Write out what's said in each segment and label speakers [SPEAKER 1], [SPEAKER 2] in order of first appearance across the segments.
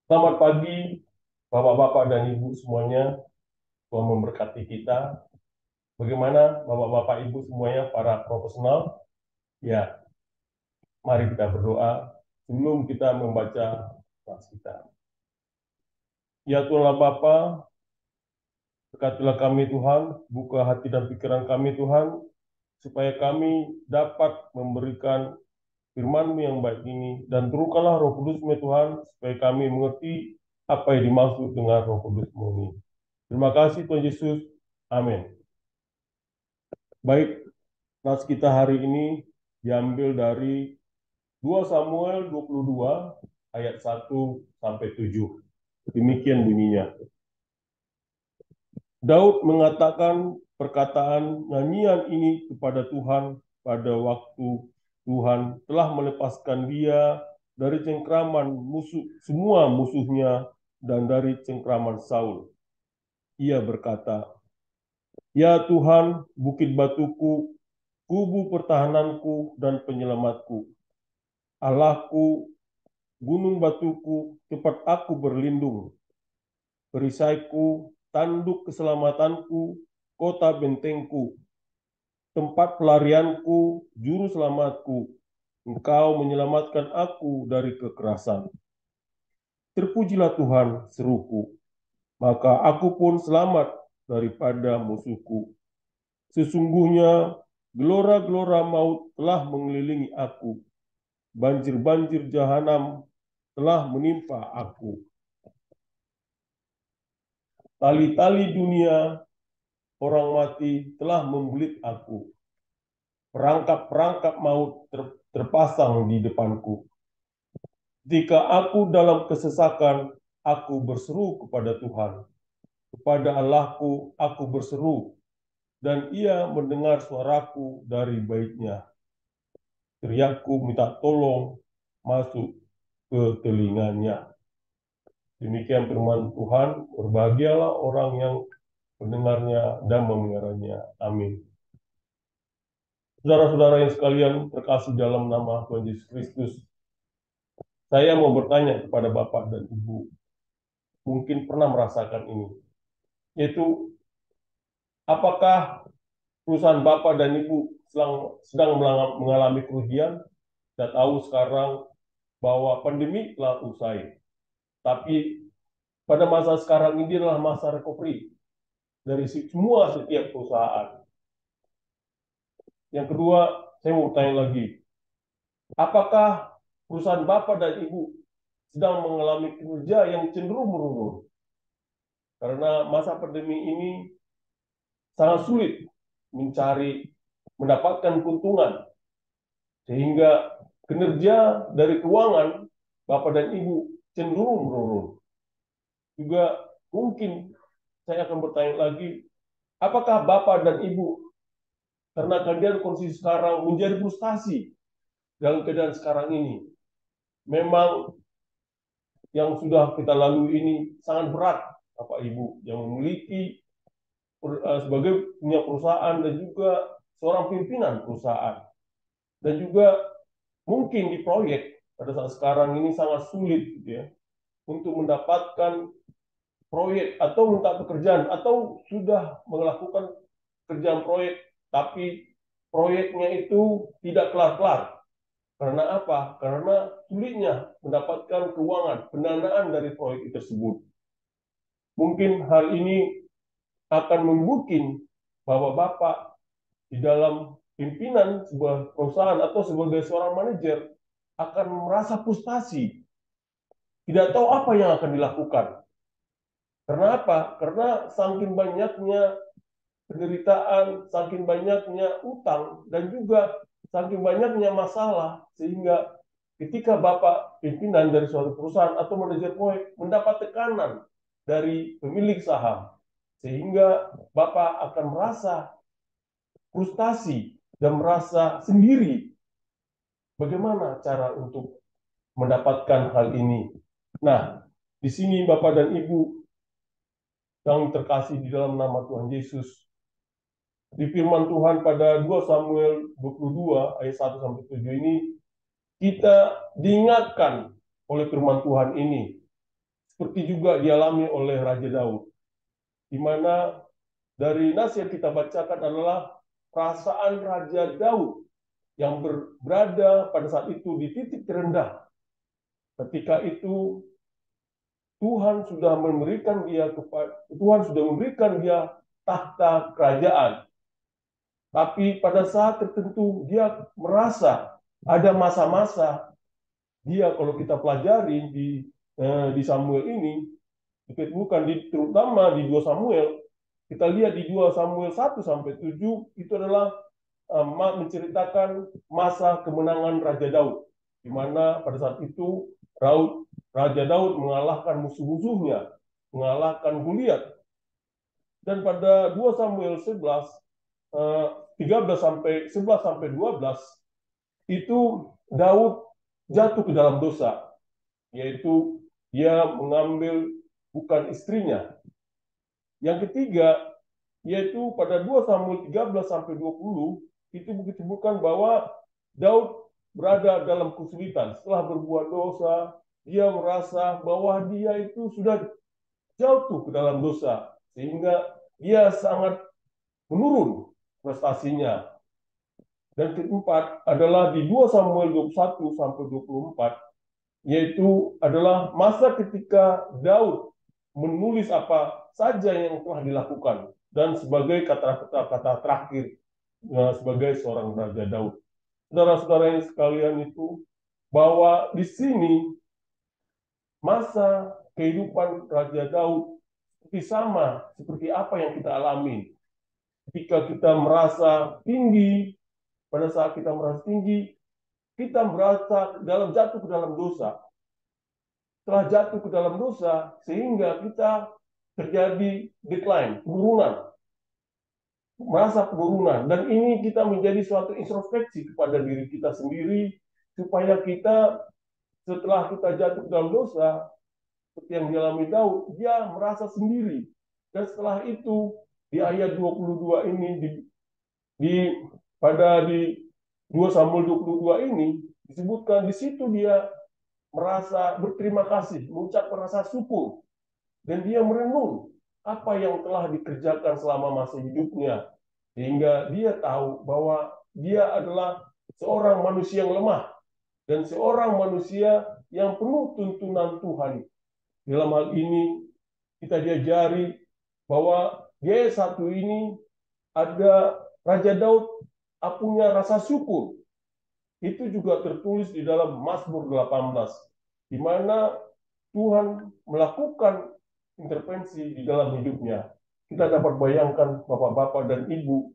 [SPEAKER 1] Selamat pagi, Bapak-Bapak dan Ibu semuanya. Tuhan memberkati kita. Bagaimana Bapak-Bapak Ibu semuanya, para profesional? Ya, mari kita berdoa sebelum kita membaca teks kita. Ya Tuhan Bapa, berkatilah kami Tuhan, buka hati dan pikiran kami Tuhan, supaya kami dapat memberikan firman-Mu yang baik ini, dan turunkanlah Roh Kudus-Mu Tuhan, supaya kami mengerti apa yang dimaksud dengan Roh Kudus-Mu ini. Terima kasih Tuhan Yesus. Amin. Baik, nas kita hari ini diambil dari 2 Samuel 22 ayat 1 sampai 7. Demikian bunyinya. Daud mengatakan perkataan nyanyian ini kepada Tuhan pada waktu Tuhan telah melepaskan dia dari cengkraman musuh semua musuhnya dan dari cengkraman Saul. Ia berkata, "Ya Tuhan, bukit batuku, kubu pertahananku dan penyelamatku, Allahku, gunung batuku, tempat aku berlindung, perisaiku, tanduk keselamatanku, kota bentengku, tempat pelarianku, juru selamatku. Engkau menyelamatkan aku dari kekerasan. Terpujilah Tuhan, seruku, maka aku pun selamat daripada musuhku. Sesungguhnya gelora-gelora maut telah mengelilingi aku. Banjir-banjir jahanam telah menimpa aku. Tali-tali dunia orang mati telah membelit aku. Perangkap-perangkap maut terpasang di depanku. Ketika aku dalam kesesakan, aku berseru kepada Tuhan. Kepada Allahku aku berseru, dan Ia mendengar suaraku dari baitnya. Teriakku minta tolong masuk ke telinganya. Demikian firman Tuhan, berbahagialah orang yang mendengarnya dan memeliharanya. Amin. Saudara-saudara yang sekalian terkasih dalam nama Tuhan Yesus Kristus, saya mau bertanya kepada Bapak dan Ibu, mungkin pernah merasakan ini, yaitu apakah perusahaan Bapak dan Ibu sedang mengalami kerugian? Kita tahu sekarang bahwa pandemi telah usai, tapi pada masa sekarang ini adalah masa recovery dari setiap perusahaan. Yang kedua, saya mau tanya lagi, apakah perusahaan Bapak dan Ibu sedang mengalami kinerja yang cenderung menurun? Karena masa pandemi ini sangat sulit mendapatkan keuntungan, sehingga kinerja dari keuangan Bapak dan Ibu cenderung menurun. Juga mungkin saya akan bertanya lagi, apakah Bapak dan Ibu karena kalian kondisi sekarang menjadi frustasi dalam keadaan sekarang ini? Memang yang sudah kita lalui ini sangat berat, Bapak Ibu yang memiliki sebagai punya perusahaan dan juga seorang pimpinan perusahaan. Dan juga mungkin di proyek pada saat sekarang ini sangat sulit gitu ya, untuk mendapatkan proyek atau minta pekerjaan atau sudah melakukan kerjaan proyek tapi proyeknya itu tidak kelar-kelar. Karena apa? Karena sulitnya mendapatkan keuangan, pendanaan dari proyek tersebut. Mungkin hal ini akan membuat bapak-bapak di dalam pimpinan sebuah perusahaan atau sebagai seorang manajer akan merasa frustasi, tidak tahu apa yang akan dilakukan. Karena apa? Karena saking banyaknya penderitaan, saking banyaknya utang, dan juga saking banyaknya masalah, sehingga ketika Bapak pimpinan dari suatu perusahaan atau manajer proyek mendapat tekanan dari pemilik saham, sehingga Bapak akan merasa frustasi dan merasa sendiri. Bagaimana cara untuk mendapatkan hal ini? Nah, di sini Bapak dan Ibu yang terkasih di dalam nama Tuhan Yesus, di firman Tuhan pada 2 Samuel 22 ayat 1 sampai 7 ini kita diingatkan oleh firman Tuhan ini seperti juga dialami oleh Raja Daud, di mana dari nas yang kita bacakan adalah perasaan Raja Daud yang berada pada saat itu di titik terendah. Ketika itu Tuhan sudah memberikan dia tahta kerajaan. Tapi pada saat tertentu dia merasa ada masa-masa dia, kalau kita pelajari di Samuel ini, bukan terutama di 2 Samuel, kita lihat di 2 Samuel 1-7 itu adalah menceritakan masa kemenangan Raja Daud, di mana pada saat itu Raja Daud mengalahkan musuh-musuhnya, mengalahkan Goliat. Dan pada 2 Samuel 11 itu Daud jatuh ke dalam dosa, yaitu dia mengambil bukan istrinya. Yang ketiga, yaitu pada 2 Samuel 13-20 itu disebutkan bahwa Daud berada dalam kesulitan. Setelah berbuat dosa, dia merasa bahwa dia itu sudah jatuh ke dalam dosa, sehingga dia sangat menurun prestasinya. Dan keempat adalah di 2 Samuel 21-24, yaitu adalah masa ketika Daud menulis apa saja yang telah dilakukan dan sebagai kata-kata terakhir sebagai seorang Raja Daud. Saudara-saudara yang sekalian, itu bahwa di sini masa kehidupan Raja Daud sama seperti apa yang kita alami. Ketika kita merasa tinggi, pada saat kita merasa tinggi, kita merasa jatuh ke dalam dosa. Setelah jatuh ke dalam dosa, sehingga kita terjadi decline, penurunan, merasa penurunan. Dan ini kita menjadi suatu introspeksi kepada diri kita sendiri, supaya kita setelah kita jatuh ke dalam dosa, seperti yang dialami Daud, dia merasa sendiri. Dan setelah itu, di ayat 22 ini, di 2 Samuel 22 ini, disebutkan di situ dia merasa berterima kasih, mengucapkan rasa syukur, dan dia merenung apa yang telah dikerjakan selama masa hidupnya, sehingga dia tahu bahwa dia adalah seorang manusia yang lemah dan seorang manusia yang penuh tuntunan Tuhan. Dalam hal ini kita diajari bahwa dia satu ini ada Raja Daud punya rasa syukur. Itu juga tertulis di dalam Mazmur 18, di mana Tuhan melakukan intervensi di dalam hidupnya. Kita dapat bayangkan bapak-bapak dan ibu,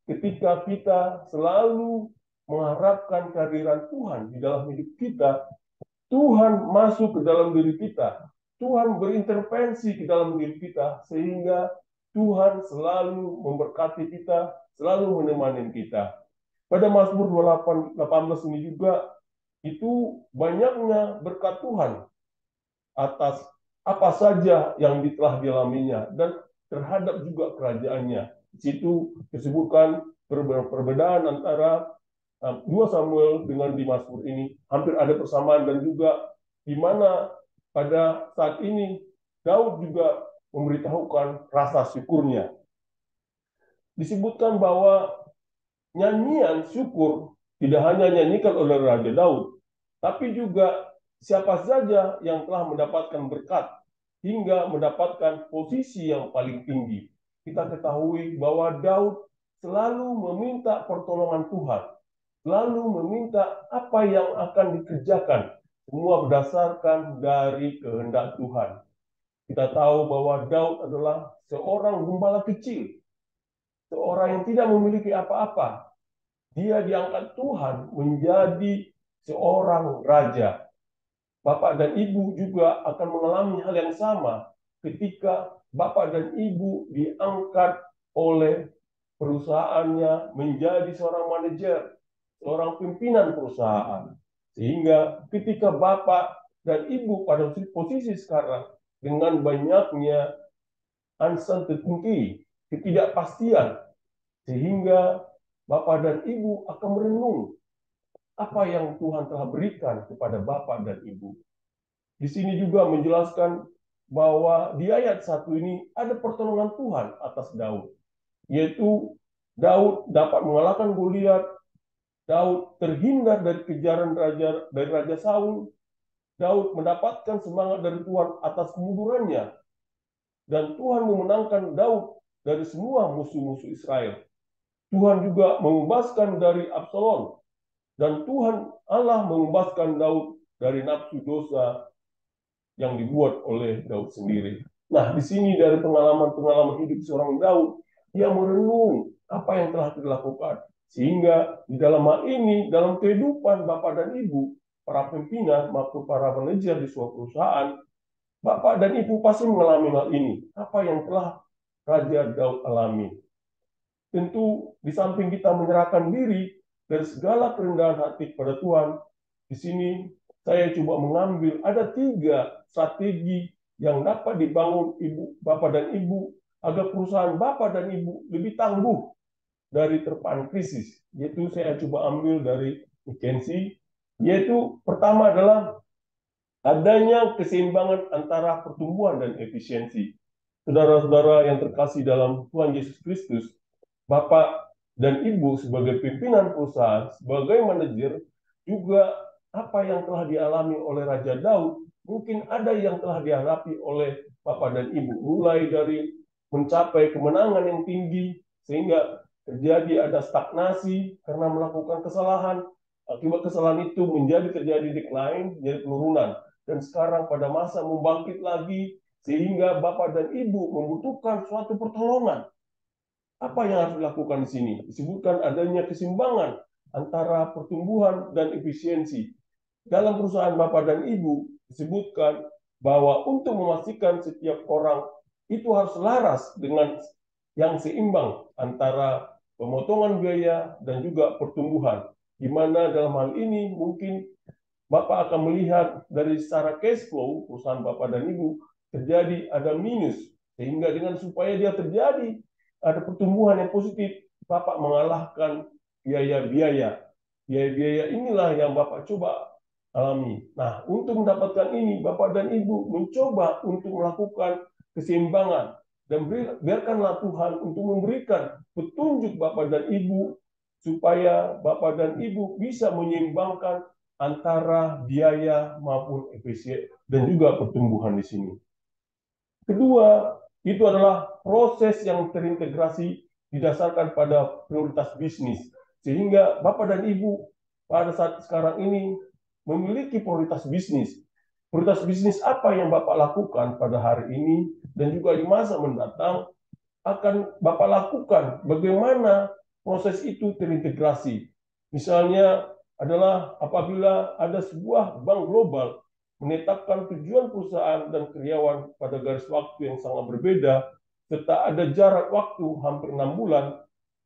[SPEAKER 1] ketika kita selalu mengharapkan kehadiran Tuhan di dalam hidup kita, Tuhan masuk ke dalam diri kita. Tuhan berintervensi ke dalam diri kita, sehingga Tuhan selalu memberkati kita, selalu menemani kita. Pada Mazmur 18 ini juga, itu banyaknya berkat Tuhan atas apa saja yang telah dialaminya dan terhadap juga kerajaannya. Di situ disebutkan perbedaan antara 2 Samuel dengan di Mazmur ini hampir ada persamaan, dan juga di mana pada saat ini Daud juga memberitahukan rasa syukurnya. Disebutkan bahwa nyanyian syukur tidak hanya nyanyikan oleh Raja Daud, tapi juga siapa saja yang telah mendapatkan berkat hingga mendapatkan posisi yang paling tinggi. Kita ketahui bahwa Daud selalu meminta pertolongan Tuhan, selalu meminta apa yang akan dikerjakan, semua berdasarkan dari kehendak Tuhan. Kita tahu bahwa Daud adalah seorang gembala kecil, seorang yang tidak memiliki apa-apa. Dia diangkat Tuhan menjadi seorang raja. Bapak dan ibu juga akan mengalami hal yang sama ketika bapak dan ibu diangkat oleh perusahaannya menjadi seorang manajer, seorang pimpinan perusahaan. Sehingga ketika bapak dan ibu pada posisi sekarang, dengan banyaknya uncertainty, ketidakpastian, sehingga bapak dan ibu akan merenung apa yang Tuhan telah berikan kepada bapak dan ibu. di sini juga menjelaskan bahwa di ayat 1 ini ada pertolongan Tuhan atas Daud, yaitu Daud dapat mengalahkan Goliat, Daud terhindar dari kejaran Raja Saul, Daud mendapatkan semangat dari Tuhan atas kemundurannya, dan Tuhan memenangkan Daud dari semua musuh-musuh Israel. Tuhan juga membebaskan dari Absalom, dan Tuhan Allah membebaskan Daud dari nafsu dosa yang dibuat oleh Daud sendiri. Nah, di sini dari pengalaman-pengalaman hidup seorang Daud, dia merenung apa yang telah dilakukan. Sehingga di dalam hal ini, dalam kehidupan Bapak dan Ibu, para pimpinan maupun para manajer di sebuah perusahaan, Bapak dan Ibu pasti mengalami hal ini. Apa yang telah Raja Daud alami. Tentu di samping kita menyerahkan diri dari segala kerendahan hati kepada Tuhan, di sini saya coba mengambil ada 3 strategi yang dapat dibangun Bapak dan Ibu agar perusahaan Bapak dan Ibu lebih tangguh dari terpaan krisis. Yaitu saya coba ambil dari McKinsey, yaitu pertama adalah adanya keseimbangan antara pertumbuhan dan efisiensi. Saudara-saudara yang terkasih dalam Tuhan Yesus Kristus, Bapak dan Ibu sebagai pimpinan perusahaan, sebagai manajer, juga apa yang telah dialami oleh Raja Daud, mungkin ada yang telah dihadapi oleh Bapak dan Ibu. Mulai dari mencapai kemenangan yang tinggi, sehingga terjadi ada stagnasi karena melakukan kesalahan. Akibat kesalahan itu terjadi decline, menjadi penurunan. Dan sekarang pada masa membangkit lagi, sehingga Bapak dan Ibu membutuhkan suatu pertolongan. Apa yang harus dilakukan di sini? Disebutkan adanya keseimbangan antara pertumbuhan dan efisiensi. Dalam perusahaan Bapak dan Ibu disebutkan bahwa untuk memastikan setiap orang itu harus selaras dengan yang seimbang antara pemotongan biaya dan juga pertumbuhan. Di mana dalam hal ini mungkin Bapak akan melihat dari secara cash flow perusahaan Bapak dan Ibu terjadi ada minus, sehingga dengan supaya dia terjadi ada pertumbuhan yang positif, Bapak mengalahkan biaya-biaya. Biaya-biaya inilah yang Bapak coba alami. Nah, untuk mendapatkan ini, Bapak dan Ibu mencoba untuk melakukan keseimbangan. Dan biarkanlah Tuhan untuk memberikan petunjuk Bapak dan Ibu supaya Bapak dan Ibu bisa menyeimbangkan antara biaya maupun efisien dan juga pertumbuhan di sini. Kedua, itu adalah proses yang terintegrasi didasarkan pada prioritas bisnis. Sehingga Bapak dan Ibu pada saat sekarang ini memiliki prioritas bisnis. Prioritas bisnis apa yang Bapak lakukan pada hari ini dan juga di masa mendatang akan Bapak lakukan, bagaimana proses itu terintegrasi. Misalnya adalah apabila ada sebuah bank global menetapkan tujuan perusahaan dan karyawan pada garis waktu yang sangat berbeda, serta ada jarak waktu hampir 6 bulan.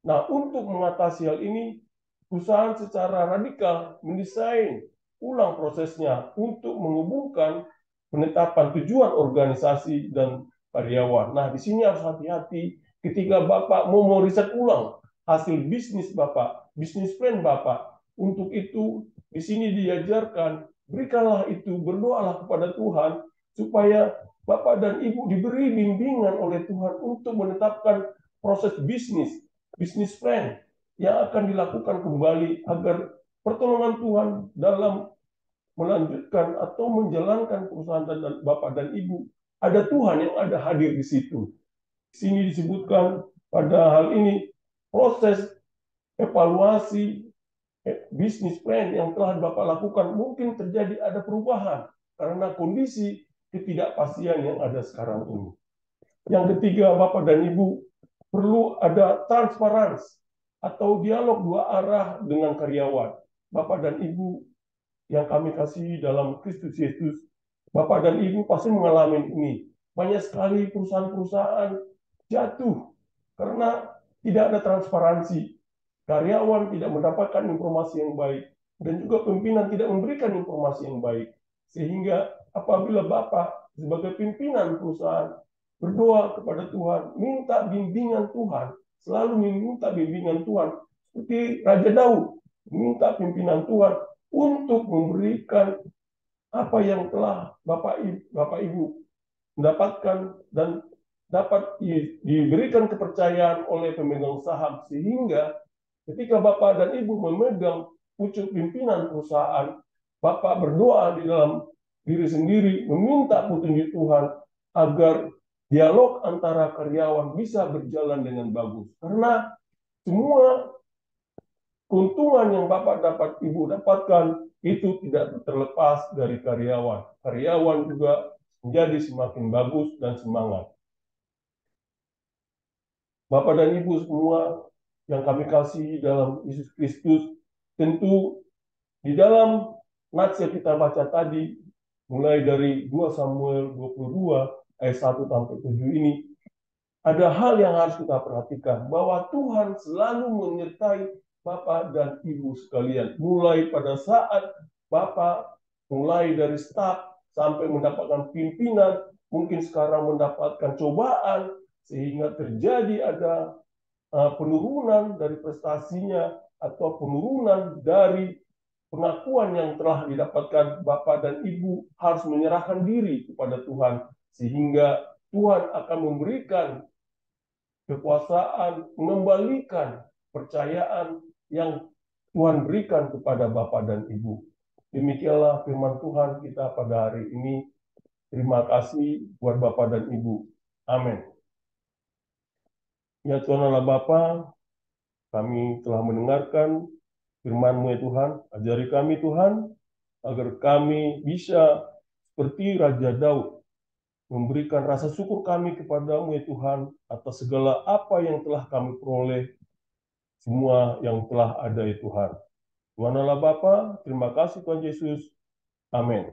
[SPEAKER 1] Nah, untuk mengatasi hal ini, perusahaan secara radikal mendesain ulang prosesnya untuk menghubungkan penetapan tujuan organisasi dan karyawan. Nah, di sini harus hati-hati ketika Bapak mau riset ulang hasil bisnis Bapak, bisnis plan Bapak. Untuk itu, di sini diajarkan, berikanlah itu, berdoalah kepada Tuhan, supaya Bapak dan Ibu diberi bimbingan oleh Tuhan untuk menetapkan proses bisnis plan yang akan dilakukan kembali agar pertolongan Tuhan dalam melanjutkan atau menjalankan perusahaan dan Bapak dan Ibu, ada Tuhan yang ada hadir di situ. Di sini disebutkan pada hal ini proses evaluasi bisnis plan yang telah Bapak lakukan mungkin terjadi ada perubahan karena kondisi ketidakpastian yang ada sekarang ini. Yang ketiga, Bapak dan Ibu perlu ada transparansi atau dialog 2 arah dengan karyawan. Bapak dan Ibu yang kami kasih dalam Kristus Yesus, Bapak dan Ibu pasti mengalami ini. Banyak sekali perusahaan-perusahaan jatuh karena tidak ada transparansi. Karyawan tidak mendapatkan informasi yang baik dan juga pimpinan tidak memberikan informasi yang baik. Sehingga apabila Bapak sebagai pimpinan perusahaan berdoa kepada Tuhan, minta bimbingan Tuhan, selalu meminta bimbingan Tuhan, seperti Raja Daud, minta pimpinan Tuhan untuk memberikan apa yang telah Bapak Ibu mendapatkan dan dapat diberikan kepercayaan oleh pemegang saham, sehingga ketika Bapak dan Ibu memegang pucuk pimpinan perusahaan, Bapak berdoa di dalam diri sendiri, meminta petunjuk Tuhan agar dialog antara karyawan bisa berjalan dengan bagus. Karena semua keuntungan yang Bapak dapat, Ibu dapatkan, itu tidak terlepas dari karyawan. Karyawan juga menjadi semakin bagus dan semangat. Bapak dan Ibu semua yang kami kasih dalam Yesus Kristus, tentu di dalam nats yang kita baca tadi, mulai dari 2 Samuel 22 ayat 1 sampai 7 ini, ada hal yang harus kita perhatikan, bahwa Tuhan selalu menyertai Bapak dan Ibu sekalian. Mulai pada saat Bapak mulai dari staf sampai mendapatkan pimpinan, mungkin sekarang mendapatkan cobaan, sehingga terjadi ada penurunan dari prestasinya atau penurunan dari pengakuan yang telah didapatkan Bapak dan Ibu, harus menyerahkan diri kepada Tuhan, sehingga Tuhan akan memberikan kekuasaan, mengembalikan percayaan yang Tuhan berikan kepada Bapak dan Ibu. Demikianlah firman Tuhan kita pada hari ini. Terima kasih buat Bapak dan Ibu. Amin. Ya Tuhan Allah Bapa, kami telah mendengarkan firman-Mu ya Tuhan. Ajari kami Tuhan, agar kami bisa seperti Raja Daud, memberikan rasa syukur kami kepadamu ya Tuhan, atas segala apa yang telah kami peroleh, semua yang telah ada ya Tuhan. Tuhan Allah Bapa, terima kasih Tuhan Yesus. Amin.